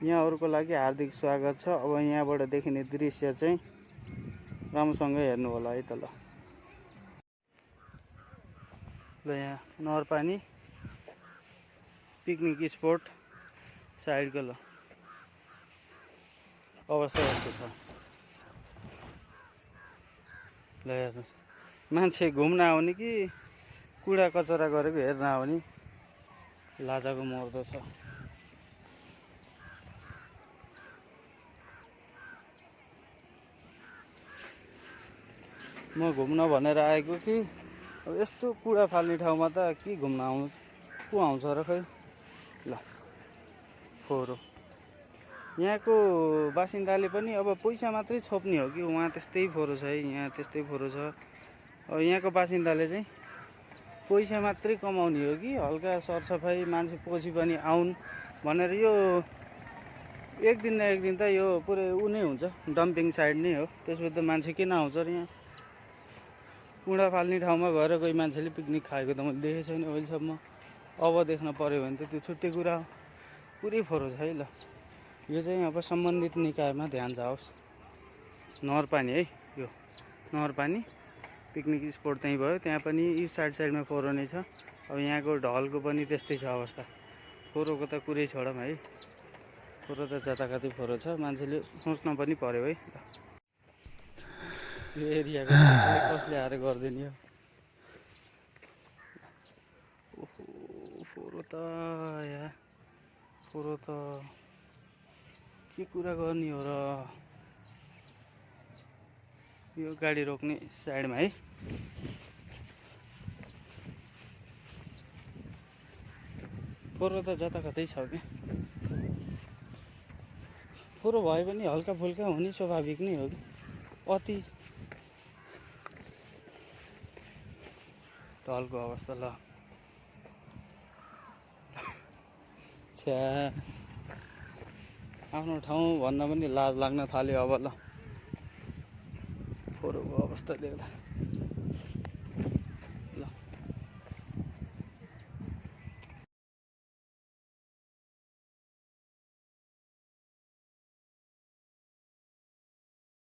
यहाँहरुको लागि हार्दिक स्वागत छ। अब यहाँबाट देखिने दृश्य चाहिँ राम्रोसँग हेर्नु होला है त ल। यहाँ नहरपानी पिकनिक स्पोट साइडको ल अवस्था यस्तो छ। ल हेर्नुस्, मान्छे घुम्न आउने कि कुडा कचरा गरेको हेर्न आउने, लाजाको मर्दो छ। म घुम्न भनेर आएको कि अब यस्तो कुडा फाल्ने ठाउँमा त के घुम्न आउनु, को आउँछ र खै। ल फोहोरो यहाँको बासिन्दाले पनि अब पैसा मात्रै छोप्ने हो कि उहाँ त्यस्तै फोहोरो छ है, यहाँ त्यस्तै फोहोरो छ। अब यहाँको बासिन्दाले चाहिँ पैसा मात्रै कमाउने हो कि हल्का सरसफाई मान्छे पछि पनि आउन् भनेर यो एक दिन न एक दिन त यो पुरै उ नै हुन्छ, डम्पिङ साइड नै हो। त्यसपछि त मान्छे किन आउँछ र यहाँ। कुडा फाल्ने ठाउँमा गएर कोही मान्छेले पिकनिक खाएको त मैले देखेको छैन अहिलेसम्म। अब देख्न पर्यो भने त त्यो छुट्टै कुरा हो। पुरै फोहोरो छ है। ल यो चाहिँ अब सम्बन्धित निकायमा ध्यान जाओस्। नहरपानी है, यो नहरपानी पिकनिक स्पोट त्यहीँ भयो। त्यहाँ पनि यो साइडमा फोहोरो नै छ। अब यहाँको ढलको पनि त्यस्तै छ अवस्था। फोहोरोको त कुरै छोडौँ है, फोहोरो त जताकतै फोहोरो छ। मान्छेले सोच्न पनि पर्यो है। यो एरियाको कसले आएर गरिदिने हो। ओहो फोहोरो त यार, फोहोरो त के कुरा गर्ने हो र। यो गाडी रोक्ने साइडमा है, फोहोरो त जताकतै छ क्या। फोहोरो भए पनि हल्का फुल्का हुने स्वाभाविक नै हो कि, अति ढलको अवस्था। ल छ्या, आफ्नो ठाउँ भन्न पनि लाज लाग्न थाल्यो अब। ल फोहोरको अवस्था देख्दा